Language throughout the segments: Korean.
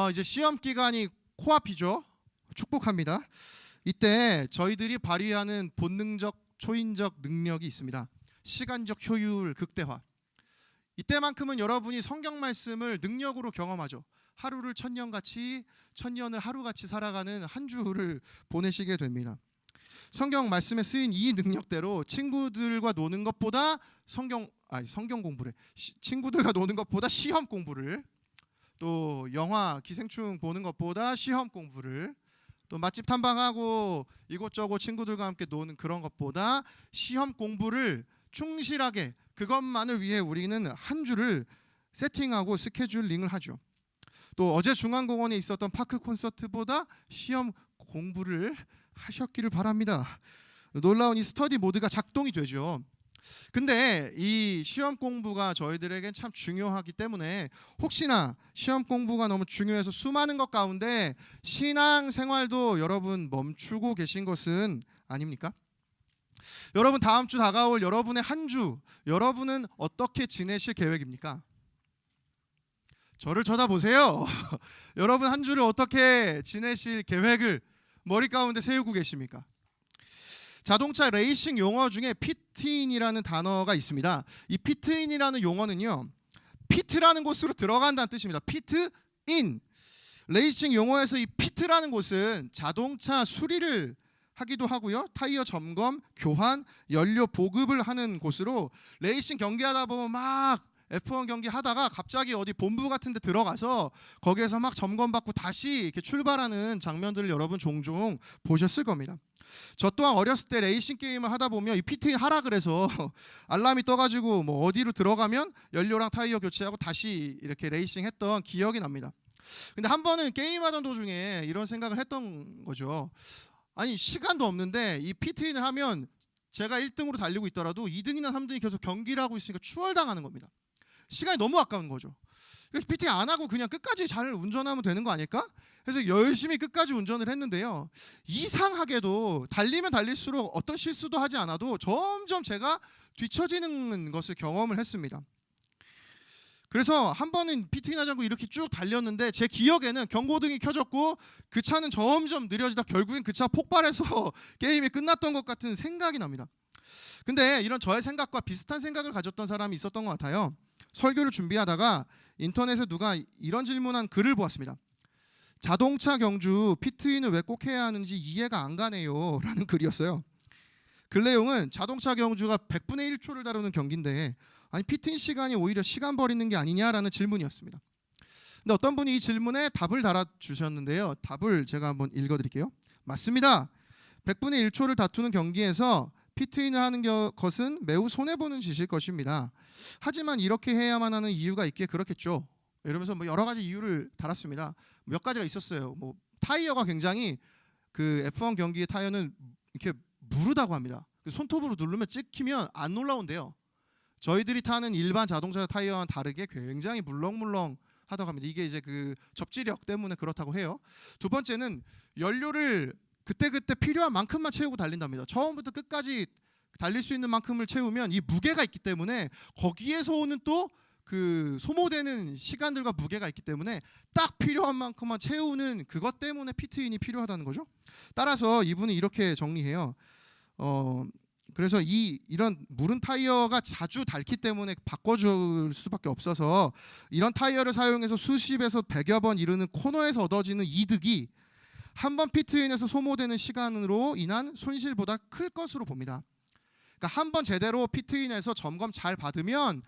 이제 시험 기간이 코앞이죠. 축복합니다. 이때 저희들이 발휘하는 본능적 초인적 능력이 있습니다. 시간적 효율 극대화. 이때만큼은 여러분이 성경 말씀을 능력으로 경험하죠. 하루를 천년같이, 천년을 하루같이 살아가는 한 주를 보내시게 됩니다. 성경 말씀에 쓰인 이 능력대로 친구들과 노는 것보다 성경 공부래. 친구들과 노는 것보다 시험 공부를, 또 영화 기생충 보는 것보다 시험 공부를, 또 맛집 탐방하고 이곳저곳 친구들과 함께 노는 그런 것보다 시험 공부를 충실하게, 그것만을 위해 우리는 한 주를 세팅하고 스케줄링을 하죠. 또 어제 중앙공원에 있었던 파크 콘서트보다 시험 공부를 하셨기를 바랍니다. 놀라운 이 스터디 모드가 작동이 되죠. 근데 이 시험 공부가 저희들에겐 참 중요하기 때문에 혹시나 시험 공부가 너무 중요해서 수많은 것 가운데 신앙생활도 여러분 멈추고 계신 것은 아닙니까? 여러분 다음 주 다가올 여러분의 한 주, 여러분은 어떻게 지내실 계획입니까? 저를 쳐다보세요. 여러분 한 주를 어떻게 지내실 계획을 머리 가운데 세우고 계십니까? 자동차 레이싱 용어 중에 피트인이라는 단어가 있습니다. 이 피트인이라는 용어는요, 피트라는 곳으로 들어간다는 뜻입니다. 피트인. 레이싱 용어에서 이 피트라는 곳은 자동차 수리를 하기도 하고요, 타이어 점검, 교환, 연료 보급을 하는 곳으로, 레이싱 경기하다 보면 막 F1 경기 하다가 갑자기 어디 본부 같은 데 들어가서 거기에서 막 점검받고 다시 이렇게 출발하는 장면들을 여러분 종종 보셨을 겁니다. 저 또한 어렸을 때 레이싱 게임을 하다 보면 이 피트인 하라 그래서 알람이 떠가지고 뭐 어디로 들어가면 연료랑 타이어 교체하고 다시 이렇게 레이싱 했던 기억이 납니다. 근데 한 번은 게임하던 도중에 이런 생각을 했던 거죠. 아니 시간도 없는데 이 피트인을 하면 제가 1등으로 달리고 있더라도 2등이나 3등이 계속 경기를 하고 있으니까 추월당하는 겁니다. 시간이 너무 아까운 거죠. 피팅 안 하고 그냥 끝까지 잘 운전하면 되는 거 아닐까? 그래서 열심히 끝까지 운전을 했는데요, 이상하게도 달리면 달릴수록 어떤 실수도 하지 않아도 점점 제가 뒤처지는 것을 경험을 했습니다. 그래서 한 번은 피팅 하지 않고 이렇게 쭉 달렸는데 제 기억에는 경고등이 켜졌고 그 차는 점점 느려지다 결국엔 그 차 폭발해서 게임이 끝났던 것 같은 생각이 납니다. 근데 이런 저의 생각과 비슷한 생각을 가졌던 사람이 있었던 것 같아요. 설교를 준비하다가 인터넷에 누가 이런 질문한 글을 보았습니다. 자동차 경주 피트인을 왜 꼭 해야 하는지 이해가 안 가네요 라는 글이었어요. 글 내용은 자동차 경주가 100분의 1초를 다루는 경기인데 아니 피트인 시간이 오히려 시간 버리는 게 아니냐라는 질문이었습니다. 근데 어떤 분이 이 질문에 답을 달아주셨는데요, 답을 제가 한번 읽어드릴게요. 맞습니다. 100분의 1초를 다투는 경기에서 피트인을 하는 것은 매우 손해보는 짓일 것입니다. 하지만 이렇게 해야만 하는 이유가 있기에 그렇겠죠. 이러면서 뭐 여러 가지 이유를 달았습니다. 몇 가지가 있었어요. 뭐 타이어가 굉장히 그 F1 경기의 타이어는 이렇게 무르다고 합니다. 손톱으로 누르면 찍히면 안 올라온대요. 저희들이 타는 일반 자동차 타이어와는 다르게 굉장히 물렁물렁하다고 합니다. 이게 이제 그 접지력 때문에 그렇다고 해요. 두 번째는 연료를 그때그때 필요한 만큼만 채우고 달린답니다. 처음부터 끝까지 달릴 수 있는 만큼을 채우면 이 무게가 있기 때문에 거기에서 오는 또 그 소모되는 시간들과 무게가 있기 때문에 딱 필요한 만큼만 채우는 그것 때문에 피트인이 필요하다는 거죠. 따라서 이분은 이렇게 정리해요. 그래서 이런 무른 타이어가 자주 닳기 때문에 바꿔줄 수밖에 없어서 이런 타이어를 사용해서 수십에서 100여 번 이르는 코너에서 얻어지는 이득이 한 번 피트인에서 소모되는 시간으로 인한 손실보다 클 것으로 봅니다. 그러니까 한 번 제대로 피트인에서 점검 잘 받으면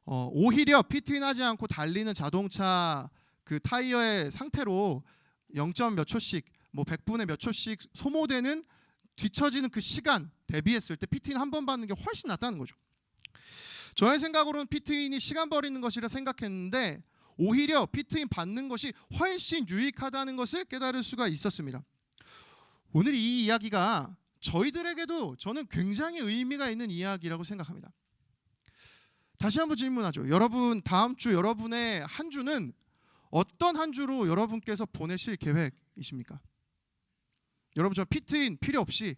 오히려 피트인하지 않고 달리는 자동차 그 타이어의 상태로 0점 몇 초씩, 뭐 100분의 몇 초씩 소모되는 뒤처지는 그 시간 대비했을 때 피트인 한 번 받는 게 훨씬 낫다는 거죠. 저의 생각으로는 피트인이 시간 버리는 것이라 생각했는데 오히려 피트인 받는 것이 훨씬 유익하다는 것을 깨달을 수가 있었습니다. 오늘 이 이야기가 저희들에게도 저는 굉장히 의미가 있는 이야기라고 생각합니다. 다시 한번 질문하죠. 여러분 다음 주 여러분의 한 주는 어떤 한 주로 여러분께서 보내실 계획이십니까? 여러분 저 피트인 필요 없이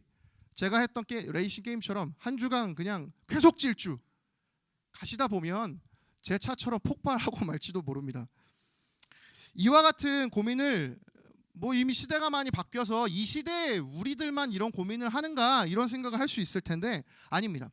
제가 했던 레이싱 게임처럼 한 주간 그냥 계속 질주 가시다 보면 제 차처럼 폭발하고 말지도 모릅니다. 이와 같은 고민을 이미 시대가 많이 바뀌어서 이 시대에 우리들만 이런 고민을 하는가 이런 생각을 할 수 있을 텐데 아닙니다.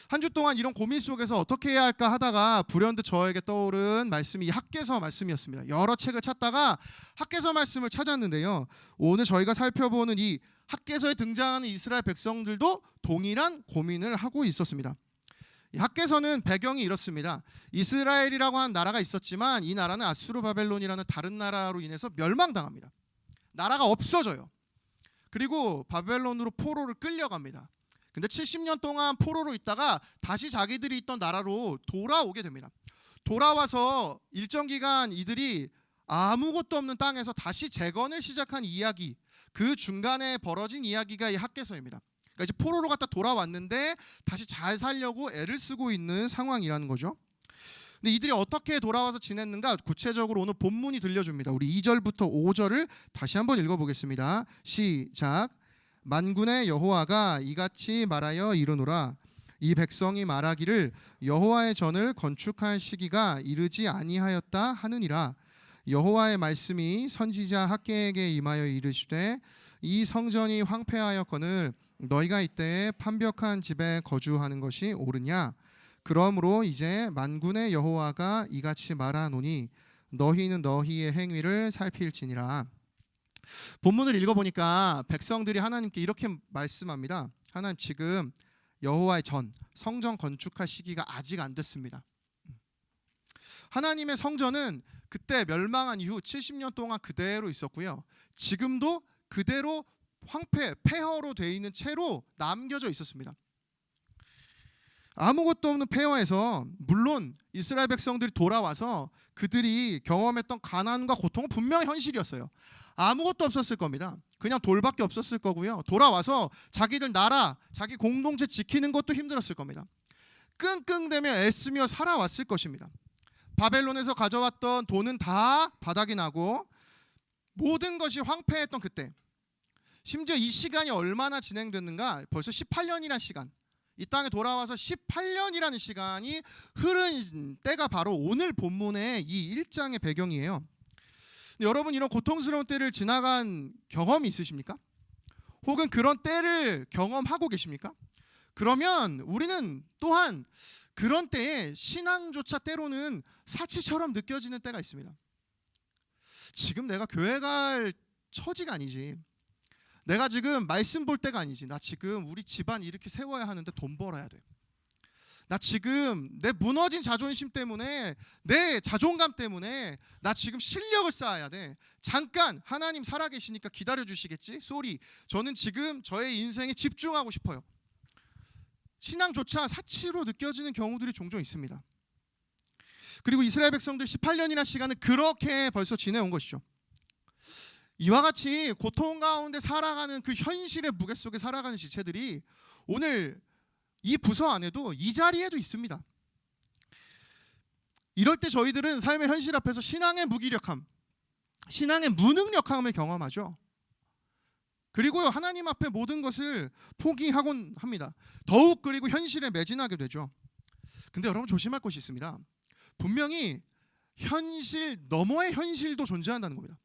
한 주 동안 이런 고민 속에서 어떻게 해야 할까 하다가 불현듯 저에게 떠오른 말씀이 학개서 말씀이었습니다. 여러 책을 찾다가 학개서 말씀을 찾았는데요. 오늘 저희가 살펴보는 이 학개서에 등장하는 이스라엘 백성들도 동일한 고민을 하고 있었습니다. 이 학개서는 배경이 이렇습니다. 이스라엘이라고 하는 나라가 있었지만 이 나라는 아수르바벨론이라는 다른 나라로 인해서 멸망당합니다. 나라가 없어져요. 그리고 바벨론으로 포로를 끌려갑니다. 근데 70년 동안 포로로 있다가 다시 자기들이 있던 나라로 돌아오게 됩니다. 돌아와서 일정 기간 이들이 아무것도 없는 땅에서 다시 재건을 시작한 이야기, 그 중간에 벌어진 이야기가 이 학개서입니다. 그러니까 이제 포로로 갔다 돌아왔는데 다시 잘 살려고 애를 쓰고 있는 상황이라는 거죠. 근데 이들이 어떻게 돌아와서 지냈는가 구체적으로 오늘 본문이 들려줍니다. 우리 2절부터 5절을 다시 한번 읽어보겠습니다. 시작. 만군의 여호와가 이같이 말하여 이르노라. 이 백성이 말하기를 여호와의 전을 건축할 시기가 이르지 아니하였다 하느니라. 여호와의 말씀이 선지자 학개에게 임하여 이르시되 이 성전이 황폐하였거늘 너희가 이때에 판벽한 집에 거주하는 것이 옳으냐. 그러므로 이제 만군의 여호와가 이같이 말하노니 너희는 너희의 행위를 살필지니라. 본문을 읽어보니까 백성들이 하나님께 이렇게 말씀합니다. 하나님, 지금 여호와의 전 성전 건축할 시기가 아직 안 됐습니다. 하나님의 성전은 그때 멸망한 이후 70년 동안 그대로 있었고요. 지금도 그대로 폐허로 되어 있는 채로 남겨져 있었습니다. 아무것도 없는 폐허에서 물론 이스라엘 백성들이 돌아와서 그들이 경험했던 가난과 고통은 분명히 현실이었어요. 아무것도 없었을 겁니다. 그냥 돌밖에 없었을 거고요. 돌아와서 자기들 나라, 자기 공동체 지키는 것도 힘들었을 겁니다. 끙끙대며 애쓰며 살아왔을 것입니다. 바벨론에서 가져왔던 돈은 다 바닥이 나고 모든 것이 황폐했던 그때, 심지어 이 시간이 얼마나 진행됐는가, 벌써 18년이라는 시간, 이 땅에 돌아와서 18년이라는 시간이 흐른 때가 바로 오늘 본문의 이 1장의 배경이에요. 여러분, 이런 고통스러운 때를 지나간 경험이 있으십니까? 혹은 그런 때를 경험하고 계십니까? 그러면 우리는 또한 그런 때에 신앙조차 때로는 사치처럼 느껴지는 때가 있습니다. 지금 내가 교회 갈 처지가 아니지, 내가 지금 말씀 볼 때가 아니지, 나 지금 우리 집안 이렇게 세워야 하는데 돈 벌어야 돼, 나 지금 내 무너진 자존심 때문에, 내 자존감 때문에 나 지금 실력을 쌓아야 돼, 잠깐 하나님 살아계시니까 기다려주시겠지, 쏘리, 저는 지금 저의 인생에 집중하고 싶어요. 신앙조차 사치로 느껴지는 경우들이 종종 있습니다. 그리고 이스라엘 백성들 18년이라는 시간은 그렇게 벌써 지내온 것이죠. 이와 같이 고통 가운데 살아가는 그 현실의 무게 속에 살아가는 지체들이 오늘 이 부서 안에도, 이 자리에도 있습니다. 이럴 때 저희들은 삶의 현실 앞에서 신앙의 무기력함, 신앙의 무능력함을 경험하죠. 그리고 하나님 앞에 모든 것을 포기하곤 합니다. 더욱 그리고 현실에 매진하게 되죠. 근데 여러분, 조심할 것이 있습니다. 분명히 현실 너머의 현실도 존재한다는 겁니다.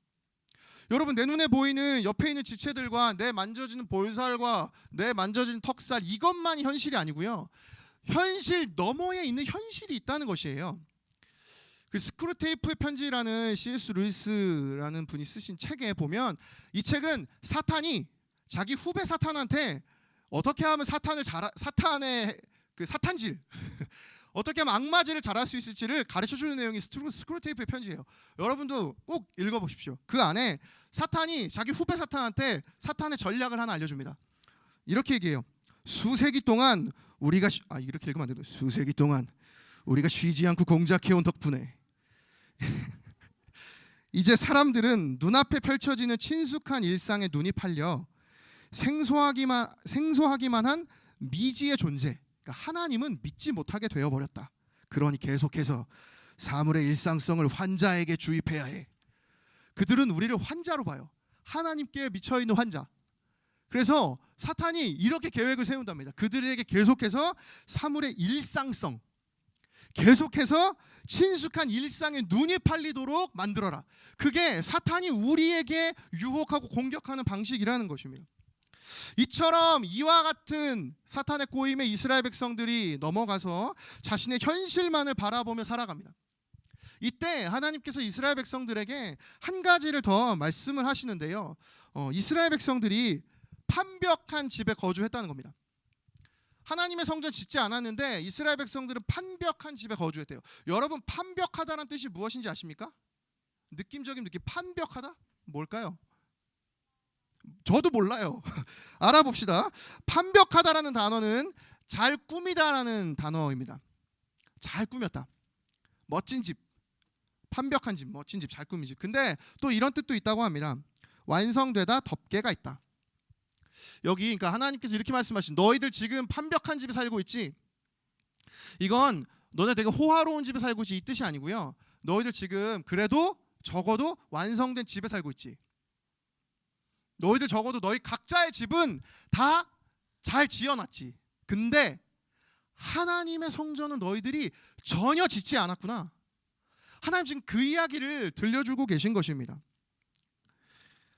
여러분, 내 눈에 보이는 옆에 있는 지체들과 내 만져지는 볼살과 내 만져지는 턱살, 이것만이 현실이 아니고요, 현실 너머에 있는 현실이 있다는 것이에요. 그 스크루테이프의 편지라는 C.S. 루이스라는 분이 쓰신 책에 보면, 이 책은 사탄이 자기 후배 사탄한테 어떻게 하면 사탄의 그 사탄질 어떻게 하면 악마질을 잘할 수 있을지를 가르쳐주는 내용이 스크루테이프의 편지예요. 여러분도 꼭 읽어보십시오. 그 안에 사탄이 자기 후배 사탄한테 사탄의 전략을 하나 알려줍니다. 이렇게 얘기해요. 수세기 동안 우리가 이렇게 읽으면 안 돼요. 수세기 동안 우리가 쉬지 않고 공작해온 덕분에 이제 사람들은 눈앞에 펼쳐지는 친숙한 일상에 눈이 팔려 생소하기만 한 미지의 존재, 하나님은 믿지 못하게 되어버렸다. 그러니 계속해서 사물의 일상성을 환자에게 주입해야 해. 그들은 우리를 환자로 봐요. 하나님께 미쳐있는 환자. 그래서 사탄이 이렇게 계획을 세운답니다. 그들에게 계속해서 사물의 일상성, 계속해서 친숙한 일상에 눈이 팔리도록 만들어라. 그게 사탄이 우리에게 유혹하고 공격하는 방식이라는 것입니다. 이처럼 이와 같은 사탄의 꼬임에 이스라엘 백성들이 넘어가서 자신의 현실만을 바라보며 살아갑니다. 이때 하나님께서 이스라엘 백성들에게 한 가지를 더 말씀을 하시는데요. 이스라엘 백성들이 판벽한 집에 거주했다는 겁니다. 하나님의 성전 짓지 않았는데 이스라엘 백성들은 판벽한 집에 거주했대요. 여러분, 판벽하다는 뜻이 무엇인지 아십니까? 느낌적인 느낌, 판벽하다? 뭘까요? 저도 몰라요. 알아봅시다. 판벽하다라는 단어는 잘 꾸미다라는 단어입니다. 잘 꾸몄다, 멋진 집, 판벽한 집, 멋진 집, 잘 꾸민 집. 근데 또 이런 뜻도 있다고 합니다. 완성되다, 덮개가 있다. 여기 그러니까 하나님께서 이렇게 말씀하신, 너희들 지금 판벽한 집에 살고 있지? 이건 너네 되게 호화로운 집에 살고 있지, 이 뜻이 아니고요. 너희들 지금 그래도 적어도 완성된 집에 살고 있지. 너희들 적어도 너희 각자의 집은 다 잘 지어놨지. 근데 하나님의 성전은 너희들이 전혀 짓지 않았구나. 하나님 지금 그 이야기를 들려주고 계신 것입니다.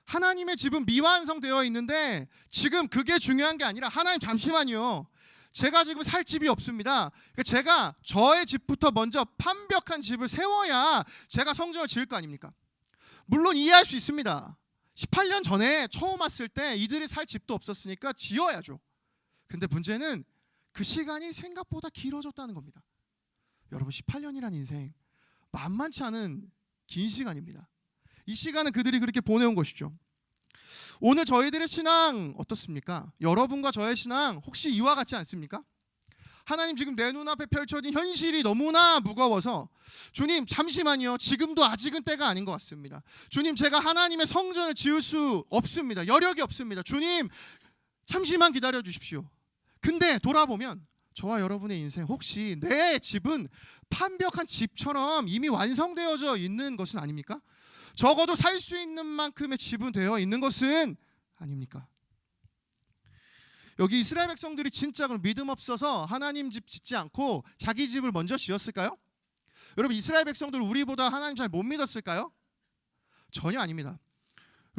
하나님의 집은 미완성되어 있는데 지금 그게 중요한 게 아니라, 하나님 잠시만요, 제가 지금 살 집이 없습니다. 그러니까 제가 저의 집부터 먼저 판벽한 집을 세워야 제가 성전을 지을 거 아닙니까? 물론 이해할 수 있습니다. 18년 전에 처음 왔을 때 이들이 살 집도 없었으니까 지어야죠. 근데 문제는 그 시간이 생각보다 길어졌다는 겁니다. 여러분, 18년이란 인생 만만치 않은 긴 시간입니다. 이 시간은 그들이 그렇게 보내온 것이죠. 오늘 저희들의 신앙 어떻습니까? 여러분과 저의 신앙 혹시 이와 같지 않습니까? 하나님, 지금 내 눈앞에 펼쳐진 현실이 너무나 무거워서 주님 잠시만요, 지금도 아직은 때가 아닌 것 같습니다. 주님, 제가 하나님의 성전을 지을 수 없습니다. 여력이 없습니다. 주님 잠시만 기다려 주십시오. 근데 돌아보면 저와 여러분의 인생, 혹시 내 집은 판벽한 집처럼 이미 완성되어져 있는 것은 아닙니까? 적어도 살 수 있는 만큼의 집은 되어 있는 것은 아닙니까? 여기 이스라엘 백성들이 진짜 믿음 없어서 하나님 집 짓지 않고 자기 집을 먼저 지었을까요? 여러분, 이스라엘 백성들 우리보다 하나님 잘 못 믿었을까요? 전혀 아닙니다.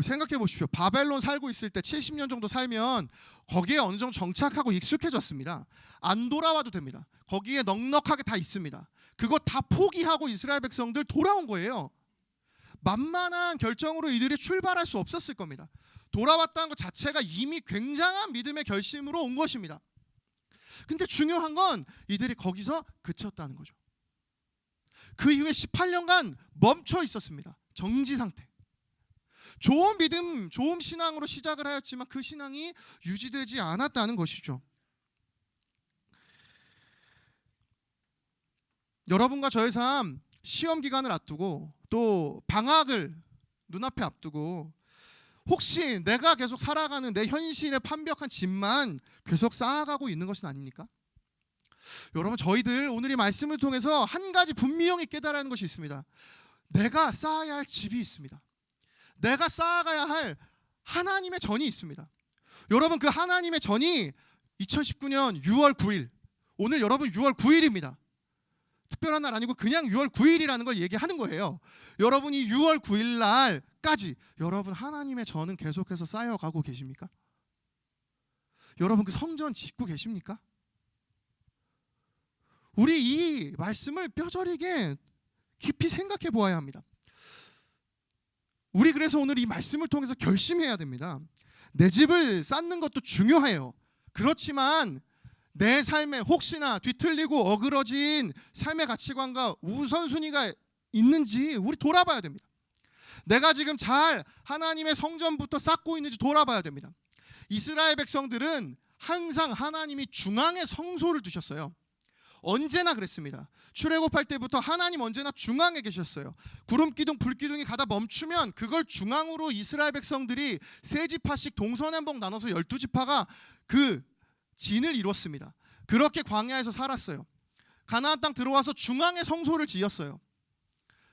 생각해 보십시오. 바벨론 살고 있을 때 70년 정도 살면 거기에 어느 정도 정착하고 익숙해졌습니다. 안 돌아와도 됩니다. 거기에 넉넉하게 다 있습니다. 그거 다 포기하고 이스라엘 백성들 돌아온 거예요. 만만한 결정으로 이들이 출발할 수 없었을 겁니다. 돌아왔다는 것 자체가 이미 굉장한 믿음의 결심으로 온 것입니다. 근데 중요한 건 이들이 거기서 그쳤다는 거죠. 그 이후에 18년간 멈춰 있었습니다. 정지 상태. 좋은 믿음, 좋은 신앙으로 시작을 하였지만 그 신앙이 유지되지 않았다는 것이죠. 여러분과 저의 삶, 시험 기간을 앞두고 또 방학을 눈앞에 앞두고 혹시 내가 계속 살아가는 내 현실의 판벽한 집만 계속 쌓아가고 있는 것은 아닙니까? 여러분, 저희들 오늘 이 말씀을 통해서 한 가지 분명히 깨달아야 하는 것이 있습니다. 내가 쌓아야 할 집이 있습니다. 내가 쌓아가야 할 하나님의 전이 있습니다. 여러분, 그 하나님의 전이 2019년 6월 9일, 오늘 여러분 6월 9일입니다. 특별한 날 아니고 그냥 6월 9일이라는 걸 얘기하는 거예요. 여러분이 6월 9일 날까지 여러분 하나님의 전은 계속해서 쌓여가고 계십니까? 여러분, 그 성전 짓고 계십니까? 우리 이 말씀을 뼈저리게 깊이 생각해 보아야 합니다. 우리 그래서 오늘 이 말씀을 통해서 결심해야 됩니다. 내 집을 쌓는 것도 중요해요. 그렇지만 내 삶에 혹시나 뒤틀리고 어그러진 삶의 가치관과 우선순위가 있는지 우리 돌아봐야 됩니다. 내가 지금 잘 하나님의 성전부터 쌓고 있는지 돌아봐야 됩니다. 이스라엘 백성들은 항상 하나님이 중앙에 성소를 두셨어요. 언제나 그랬습니다. 출애굽할 때부터 하나님 언제나 중앙에 계셨어요. 구름 기둥, 불 기둥이 가다 멈추면 그걸 중앙으로 이스라엘 백성들이 세 지파씩 동서남북 나눠서 12지파가 그 진을 이뤘습니다. 그렇게 광야에서 살았어요. 가나안 땅 들어와서 중앙에 성소를 지었어요.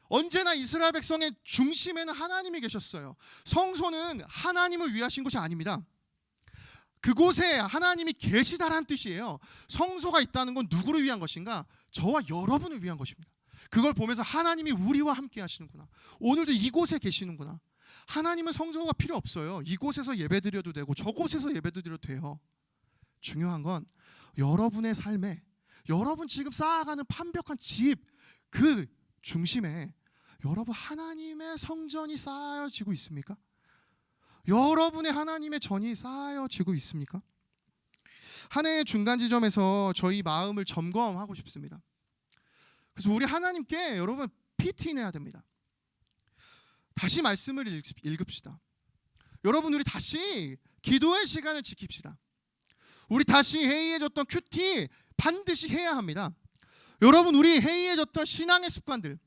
언제나 이스라엘 백성의 중심에는 하나님이 계셨어요. 성소는 하나님을 위하신 것이 아닙니다. 그곳에 하나님이 계시다라는 뜻이에요. 성소가 있다는 건 누구를 위한 것인가? 저와 여러분을 위한 것입니다. 그걸 보면서 하나님이 우리와 함께 하시는구나. 오늘도 이곳에 계시는구나. 하나님은 성전가 필요 없어요. 이곳에서 예배드려도 되고 저곳에서 예배드려도 돼요. 중요한 건 여러분의 삶에, 여러분 지금 쌓아가는 판벽한 집 그 중심에 여러분 하나님의 성전이 쌓여지고 있습니까? 여러분의 하나님의 전이 쌓여지고 있습니까? 한 해의 중간 지점에서 저희 마음을 점검하고 싶습니다. 그래서 우리 하나님께 여러분 피트인해야 됩니다. 다시 말씀을 읽읍시다. 여러분 우리 다시 기도의 시간을 지킵시다. 우리 다시 해이해졌던 큐티 반드시 해야 합니다. 여러분 우리 해이해졌던 신앙의 습관들,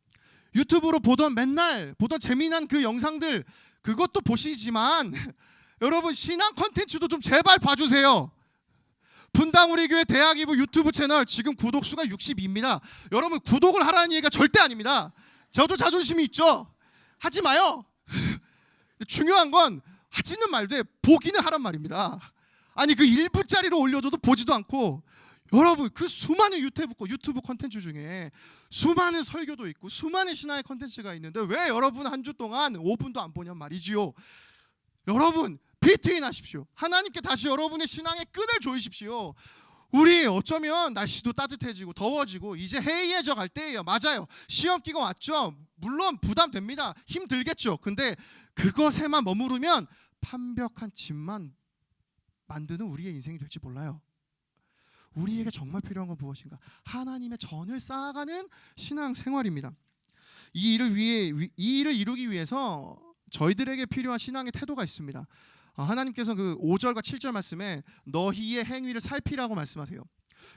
유튜브로 맨날 보던 재미난 그 영상들 그것도 보시지만 여러분 신앙 컨텐츠도 좀 제발 봐주세요. 분당 우리 교회 대학이부 유튜브 채널 지금 구독수가 62입니다. 여러분 구독을 하라는 얘기가 절대 아닙니다. 저도 자존심이 있죠. 하지 마요. 중요한 건 하지는 말되 보기는 하란 말입니다. 아니 그 1분짜리로 올려줘도 보지도 않고 여러분 그 수많은 유튜브 컨텐츠 중에 수많은 설교도 있고 수많은 신앙의 컨텐츠가 있는데 왜 여러분 한 주 동안 5분도 안 보냔 말이지요. 여러분 피트인 하십시오. 하나님께 다시 여러분의 신앙의 끈을 조이십시오. 우리 어쩌면 날씨도 따뜻해지고 더워지고 이제 해이해져 갈 때예요. 맞아요. 시험기가 왔죠. 물론 부담됩니다. 힘들겠죠. 근데 그것에만 머무르면 판벽한 집만 만드는 우리의 인생이 될지 몰라요. 우리에게 정말 필요한 건 무엇인가? 하나님의 전을 쌓아가는 신앙 생활입니다. 이 일을 이루기 위해서 저희들에게 필요한 신앙의 태도가 있습니다. 하나님께서 그 5절과 7절 말씀에 너희의 행위를 살피라고 말씀하세요.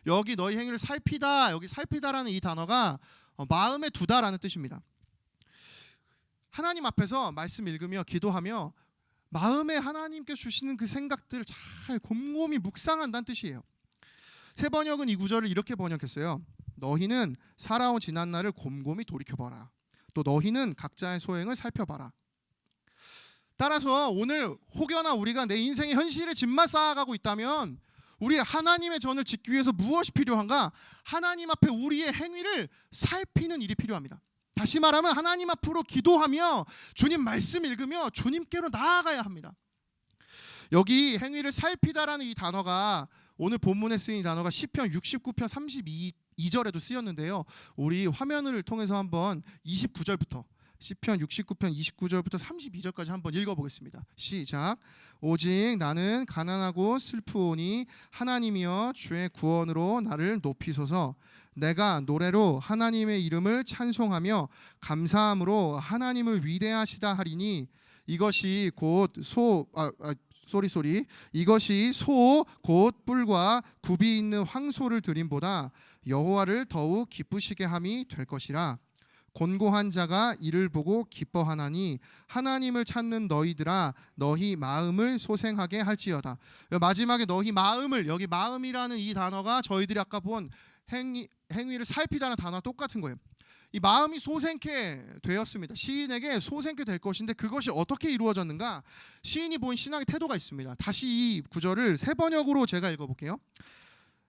여기 너희 행위를 살피다, 여기 살피다라는 이 단어가 마음에 두다라는 뜻입니다. 하나님 앞에서 말씀 읽으며 기도하며 마음에 하나님께 주시는 그 생각들을 잘 곰곰이 묵상한다는 뜻이에요. 새 번역은 이 구절을 이렇게 번역했어요. 너희는 살아온 지난 날을 곰곰이 돌이켜봐라. 또 너희는 각자의 소행을 살펴봐라. 따라서 오늘 혹여나 우리가 내 인생의 현실의 집만 쌓아가고 있다면 우리 하나님의 전을 짓기 위해서 무엇이 필요한가? 하나님 앞에 우리의 행위를 살피는 일이 필요합니다. 다시 말하면 하나님 앞으로 기도하며 주님 말씀 읽으며 주님께로 나아가야 합니다. 여기 행위를 살피다라는 이 단어가 오늘 본문에 쓰인 단어가 시편 69편 32절에도 쓰였는데요. 우리 화면을 통해서 한번 29절부터 시편 69편 29절부터 32절까지 한번 읽어보겠습니다. 시작. 오직 나는 가난하고 슬프오니 하나님이여 주의 구원으로 나를 높이소서. 내가 노래로 하나님의 이름을 찬송하며 감사함으로 하나님을 위대하시다 하리니 이것이 곧 이것이 소 곧 뿔과 굽이 있는 황소를 드림보다 여호와를 더욱 기쁘시게 함이 될 것이라. 곤고한 자가 이를 보고 기뻐하나니 하나님을 찾는 너희들아 너희 마음을 소생하게 할지어다. 마지막에 너희 마음을, 여기 마음이라는 이 단어가 저희들이 아까 본 행위를 살피다는 단어와 똑같은 거예요. 이 마음이 소생케 되었습니다. 시인에게 소생케 될 것인데 그것이 어떻게 이루어졌는가? 시인이 보인 신앙의 태도가 있습니다. 다시 이 구절을 새 번역으로 제가 읽어볼게요.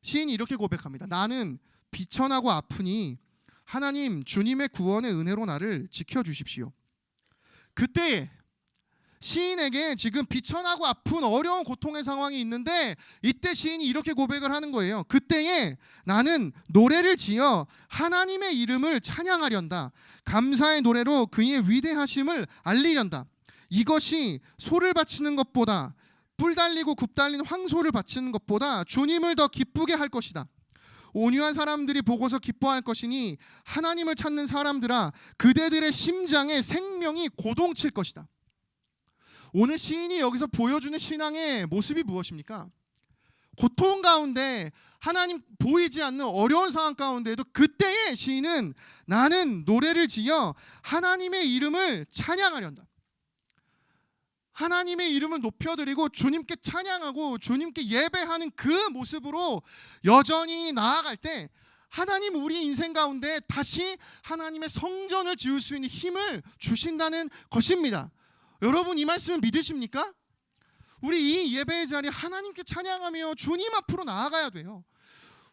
시인이 이렇게 고백합니다. 나는 비천하고 아프니 하나님 주님의 구원의 은혜로 나를 지켜주십시오. 그때에 시인에게 지금 비천하고 아픈 어려운 고통의 상황이 있는데 이때 시인이 이렇게 고백을 하는 거예요. 그때에 나는 노래를 지어 하나님의 이름을 찬양하련다. 감사의 노래로 그의 위대하심을 알리련다. 이것이 소를 바치는 것보다 뿔 달리고 굽 달린 황소를 바치는 것보다 주님을 더 기쁘게 할 것이다. 온유한 사람들이 보고서 기뻐할 것이니 하나님을 찾는 사람들아 그대들의 심장에 생명이 고동칠 것이다. 오늘 시인이 여기서 보여주는 신앙의 모습이 무엇입니까? 고통 가운데 하나님 보이지 않는 어려운 상황 가운데에도 그때의 시인은 나는 노래를 지어 하나님의 이름을 찬양하련다. 하나님의 이름을 높여드리고 주님께 찬양하고 주님께 예배하는 그 모습으로 여전히 나아갈 때 하나님 우리 인생 가운데 다시 하나님의 성전을 지을 수 있는 힘을 주신다는 것입니다. 여러분 이 말씀을 믿으십니까? 우리 이 예배의 자리에 하나님께 찬양하며 주님 앞으로 나아가야 돼요.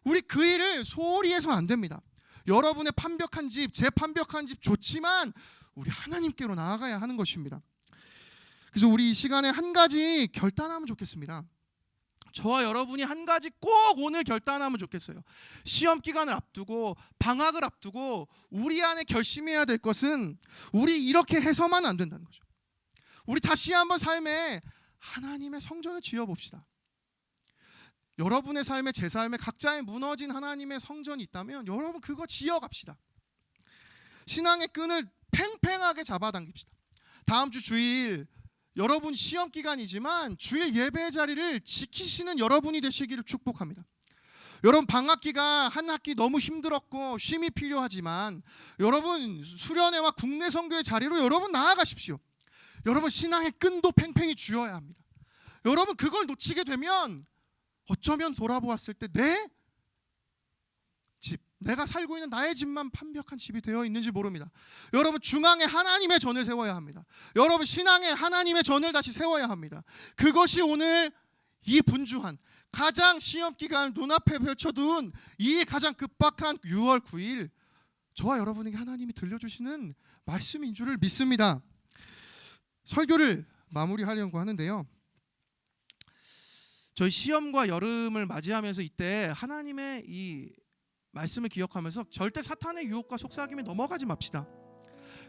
우리 그 일을 소홀히 해서 안 됩니다. 여러분의 판벽한 집, 제 판벽한 집 좋지만 우리 하나님께로 나아가야 하는 것입니다. 그래서 우리 이 시간에 한 가지 결단하면 좋겠습니다. 저와 여러분이 한 가지 꼭 오늘 결단하면 좋겠어요. 시험 기간을 앞두고 방학을 앞두고 우리 안에 결심해야 될 것은 우리 이렇게 해서만 안 된다는 거죠. 우리 다시 한번 삶에 하나님의 성전을 지어봅시다. 여러분의 삶에, 제 삶에 각자의 무너진 하나님의 성전이 있다면 여러분 그거 지어갑시다. 신앙의 끈을 팽팽하게 잡아당깁시다. 다음 주 주일 여러분 시험 기간이지만 주일 예배 자리를 지키시는 여러분이 되시기를 축복합니다. 여러분 방학 기간 한 학기 너무 힘들었고 쉼이 필요하지만 여러분 수련회와 국내 선교의 자리로 여러분 나아가십시오. 여러분 신앙의 끈도 팽팽히 쥐어야 합니다. 여러분 그걸 놓치게 되면 어쩌면 돌아보았을 때 내 집, 내가 살고 있는 나의 집만 판벽한 집이 되어 있는지 모릅니다. 여러분 중앙에 하나님의 전을 세워야 합니다. 여러분 신앙에 하나님의 전을 다시 세워야 합니다. 그것이 오늘 이 분주한 가장 시험 기간을 눈앞에 펼쳐둔 이 가장 급박한 6월 9일 저와 여러분에게 하나님이 들려주시는 말씀인 줄을 믿습니다. 설교를 마무리하려고 하는데요. 저희 시험과 여름을 맞이하면서 이때 하나님의 이 말씀을 기억하면서 절대 사탄의 유혹과 속삭임에 넘어가지 맙시다.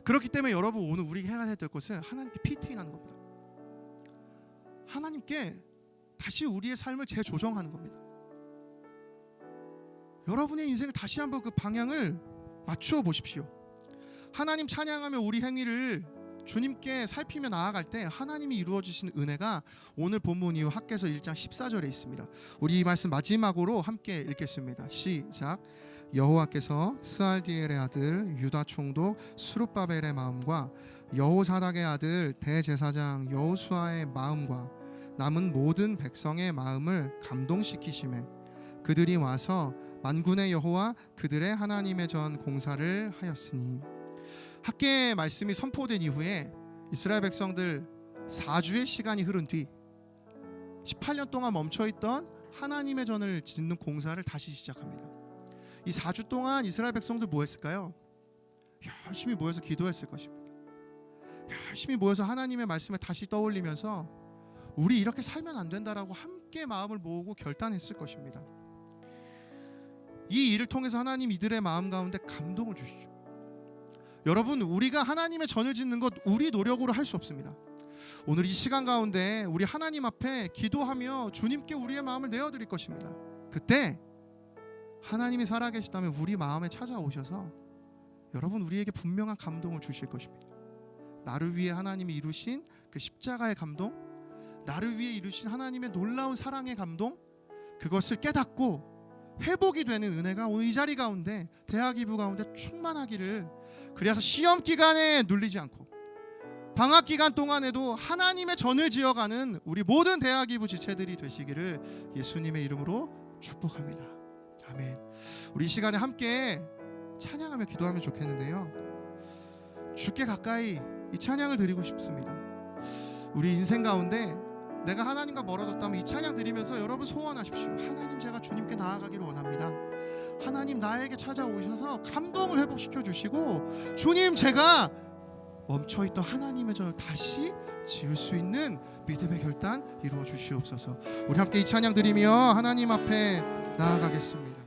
그렇기 때문에 여러분 오늘 우리가 해야 될 것은 하나님께 피팅하는 겁니다. 하나님께 다시 우리의 삶을 재조정하는 겁니다. 여러분의 인생을 다시 한번 그 방향을 맞추어 보십시오. 하나님 찬양하며 우리 행위를 주님께 살피며 나아갈 때 하나님이 이루어 주시는 은혜가 오늘 본문 이후 학개서 1장 14절에 있습니다. 우리 이 말씀 마지막으로 함께 읽겠습니다. 시작. 여호와께서 스알디엘의 아들 유다 총독 스룹바벨의 마음과 여호사닥의 아들 대제사장 여호수아의 마음과 남은 모든 백성의 마음을 감동시키시매 그들이 와서 만군의 여호와 그들의 하나님의 전 공사를 하였으니. 학개의 말씀이 선포된 이후에 이스라엘 백성들 4주의 시간이 흐른 뒤 18년 동안 멈춰있던 하나님의 전을 짓는 공사를 다시 시작합니다. 이 4주 동안 이스라엘 백성들 뭐 했을까요? 열심히 모여서 기도했을 것입니다. 열심히 모여서 하나님의 말씀을 다시 떠올리면서 우리 이렇게 살면 안 된다라고 함께 마음을 모으고 결단했을 것입니다. 이 일을 통해서 하나님 이들의 마음 가운데 감동을 주시죠. 여러분 우리가 하나님의 전을 짓는 것 우리 노력으로 할 수 없습니다. 오늘 이 시간 가운데 우리 하나님 앞에 기도하며 주님께 우리의 마음을 내어드릴 것입니다. 그때 하나님이 살아계시다면 우리 마음에 찾아오셔서 여러분 우리에게 분명한 감동을 주실 것입니다. 나를 위해 하나님이 이루신 그 십자가의 감동, 나를 위해 이루신 하나님의 놀라운 사랑의 감동, 그것을 깨닫고 회복이 되는 은혜가 오늘 이 자리 가운데 대학이부 가운데 충만하기를, 그래서 시험 기간에 눌리지 않고 방학 기간 동안에도 하나님의 전을 지어가는 우리 모든 대학이부 지체들이 되시기를 예수님의 이름으로 축복합니다. 아멘. 우리 이 시간에 함께 찬양하며 기도하면 좋겠는데요, 주께 가까이 이 찬양을 드리고 싶습니다. 우리 인생 가운데 내가 하나님과 멀어졌다면 이 찬양 드리면서 여러분 소원하십시오. 하나님, 제가 주님께 나아가기를 원합니다. 하나님, 나에게 찾아오셔서 감동을 회복시켜 주시고, 주님, 제가 멈춰있던 하나님의 전을 다시 지을 수 있는 믿음의 결단 이루어 주시옵소서. 우리 함께 이 찬양 드리며 하나님 앞에 나아가겠습니다.